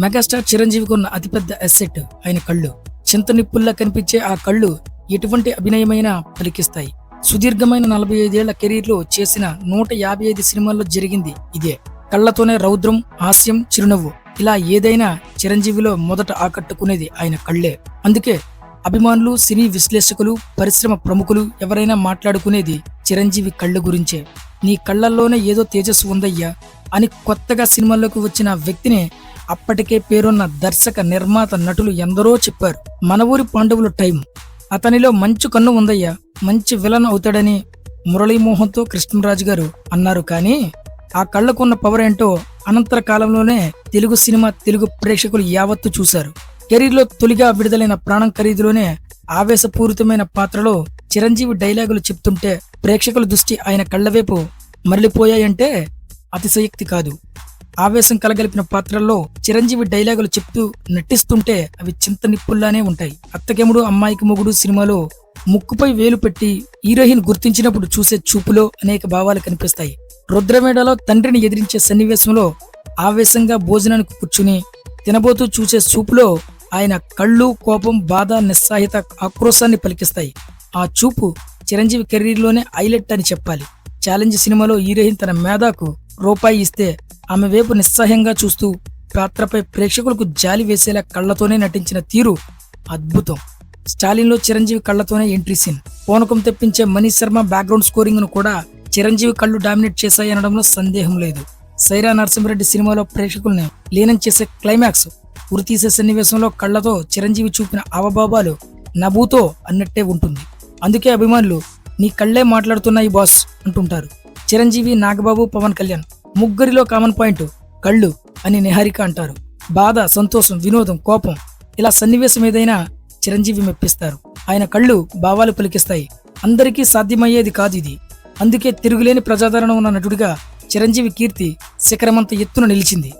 Megastar చిరంజీవికి ఉన్న అతిపెద్ద అసెట్ ఆయన కళ్ళు. చింత నిప్పుల్లా కనిపించే ఆ కళ్ళు ఎటువంటి అభినయమైనా పలికిస్తాయి. సుదీర్ఘమైన 45 ఏళ్ల కెరీర్ లో చేసిన 155 సినిమాల్లో జరిగింది ఇదే. కళ్లతోనే రౌద్రం, హాస్యం, చిరునవ్వు ఇలా ఏదైనా చిరంజీవిలో మొదట ఆకట్టుకునేది ఆయన కళ్లే. అందుకే అభిమానులు, సినీ విశ్లేషకులు, పరిశ్రమ ప్రముఖులు ఎవరైనా మాట్లాడుకునేది చిరంజీవి కళ్ళ గురించే. నీ కళ్లల్లోనే ఏదో తేజస్సు ఉందయ్యా అని కొత్తగా సినిమాల్లోకి వచ్చిన వ్యక్తిని అప్పటికే పేరున్న దర్శక, నిర్మాత, నటులు ఎందరో చెప్పారు. మన ఊరి పాండవులు టైం, అతనిలో మంచు కన్ను ఉందయ్యా, మంచి విలన్ అవుతాడని మురళీమోహన్తో కృష్ణరాజు గారు అన్నారు. కానీ ఆ కళ్ళకున్న పవర్ ఏంటో అనంతర కాలంలోనే తెలుగు సినిమా, తెలుగు ప్రేక్షకులు యావత్తు చూశారు. కెరీర్లో తొలిగా విడుదలైన ప్రాణం ఖరీదులోనే ఆవేశపూరితమైన పాత్రలో చిరంజీవి డైలాగులు చెప్తుంటే ప్రేక్షకుల దృష్టి ఆయన కళ్ళవైపు మరలిపోయాయంటే అతిశయోక్తి కాదు. ఆవేశం కలగలిపిన పాత్రల్లో చిరంజీవి డైలాగులు చెప్తూ నటిస్తుంటే అవి చింత నిప్పుల్లానే ఉంటాయి. అత్తకెముడు, అమ్మాయికి మొగుడు సినిమాలో ముక్కుపై వేలు పెట్టి హీరోయిన్ గుర్తించినప్పుడు చూసే చూపులో అనేక భావాలు కనిపిస్తాయి. రుద్రమేడలో తండ్రిని ఎదిరించే సన్నివేశంలో ఆవేశంగా భోజనానికి కూర్చుని తినబోతూ చూసే చూపులో ఆయన కళ్ళు కోపం, బాధ, నిస్సాహిత, ఆక్రోశాన్ని పలికిస్తాయి. ఆ చూపు చిరంజీవి కెరీర్లోనే హైలైట్ అని చెప్పాలి. ఛాలెంజ్ సినిమాలో హీరోయిన్ తన మేధాకు రూపాయి ఇస్తే ఆమె వైపు నిస్సహాయంగా చూస్తూ పాత్రపై ప్రేక్షకులకు జాలి వేసేలా కళ్లతోనే నటించిన తీరు అద్భుతం. స్టాలిన్లో చిరంజీవి కళ్లతోనే ఎంట్రీ సీన్. పూనకం తెప్పించే మనీష్ శర్మ బ్యాక్గ్రౌండ్ స్కోరింగ్ ను కూడా చిరంజీవి కళ్ళు డామినేట్ చేశాయనడంలో సందేహం లేదు. సైరా నరసింహారెడ్డి సినిమాలో ప్రేక్షకుల్ని లీనం చేసే క్లైమాక్స్, ఉరితీసే సన్నివేశంలో కళ్లతో చిరంజీవి చూపిన అవభావాలు నభూతో అన్నట్టే ఉంటుంది. అందుకే అభిమానులు నీ కళ్లే మాట్లాడుతున్నాయి బాస్ అంటుంటారు. చిరంజీవి, నాగబాబు, పవన్ కళ్యాణ్ ముగ్గురిలో కామన్ పాయింట్ కళ్ళు అని నిహారిక అంటారు. బాధ, సంతోషం, వినోదం, కోపం ఇలా సన్నివేశం ఏదైనా చిరంజీవి మెప్పిస్తారు. ఆయన కళ్ళు భావాలు పలికిస్తాయి. అందరికీ సాధ్యమయ్యేది కాదు ఇది. అందుకే తిరుగులేని ప్రజాదరణ ఉన్న నటుడిగా చిరంజీవి కీర్తి శిఖరమంత ఎత్తున నిలిచింది.